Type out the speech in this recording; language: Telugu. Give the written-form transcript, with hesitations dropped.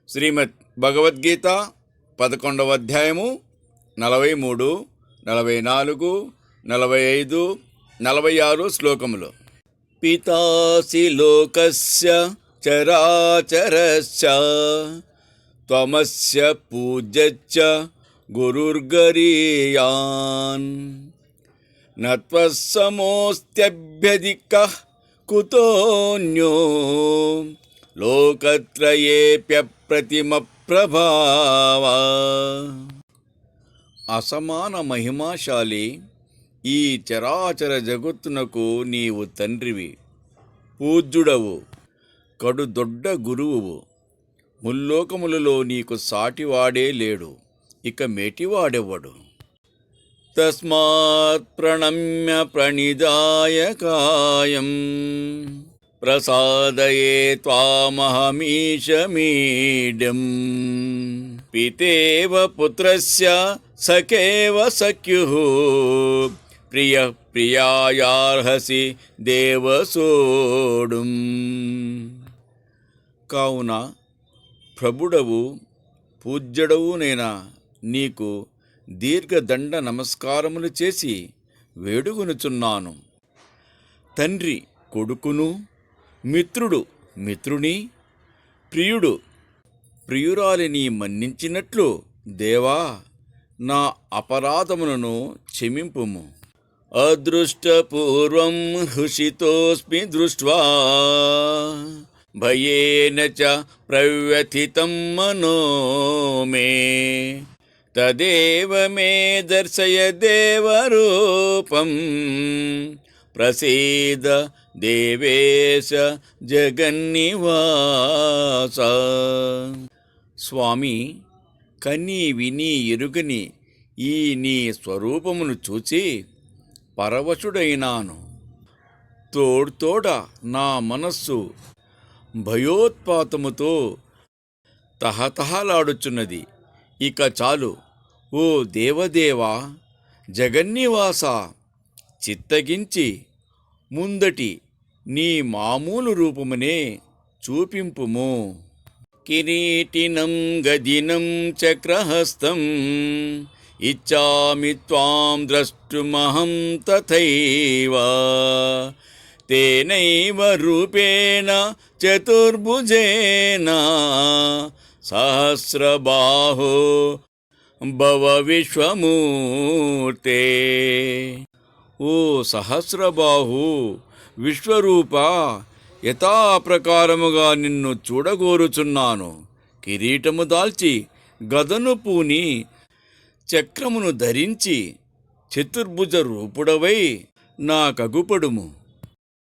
శ్రీమద్ భగవద్గీత 11వ అధ్యాయము 43, 44, 45, 46 శ్లోకములు. పితాసి లోకస్య చరాచరస్య త్వమస్య పూజ్యశ్చ గురుర్గరీయాన్ నత్వస్సమోస్త్యభ్యధికః కుతోన్యో లోకత్రయేప్యప్రతిమ ప్రభావా. అసమాన మహిమాశాలి ఈ చరాచర జగత్తునకు నీవు తండ్రివి, పూజ్యుడవు, కడు దొడ్డ గురువువు. ముల్లోకములలో నీకు సాటివాడే లేడు, ఇక మేటివాడెవ్వడు. తస్మాత్ ప్రణమ్య ప్రణిదాయ కాయం ప్రసాదయే త్వామహమీశమీడ్యం. పితేవ పుత్రస్య సఖేవ సఖ్యుః ప్రియ ప్రియాయార్హసి దేవసోడుం. కావున ప్రభుడవు, పూజ్యుడవు నేనా నీకు దీర్ఘదండ నమస్కారములు చేసి వేడుకొనుచున్నాను. తండ్రి కొడుకును, మిత్రుడు మిత్రుని, ప్రియుడు ప్రియురాలిని మన్నించినట్లు దేవా నా అపరాధములను క్షమింపుము. అదృష్టపూర్వం హృషితోస్మి దృష్ట్వా భయేన చ ప్రవ్యథితం మనో మే. తదేవ మే దర్శయ దేవరూపం ప్రసీద దేవేశ జగన్నివాస. స్వామి, కని విని ఎరుగని ఈ నీ స్వరూపమును చూచి పరవశుడైనాను. తోడ్తోడ నా మనస్సు భయోత్పాతముతో తహతహలాడుచున్నది. ఇక చాలు ఓ దేవదేవా, జగన్నివాస, చిత్తగించి ముందటి నీ మామూలు రూపమునే చూపింపుము. కిరీటినం గదినం చక్రహస్తం ఇచ్చామి త్వాం ద్రష్టుమహం తథైవ. తేనైవ రూపేణ చతుర్భుజేన సహస్రబాహో భవ విశ్వమూర్తే. ఓ సహస్రబాహు, విశ్వరూప, యథాప్రకారముగా నిన్ను చూడగోరుచున్నాను. కిరీటము దాల్చి, గదను పూని, చక్రమును ధరించి, చతుర్భుజ రూపుడవై నా కగుపడుము.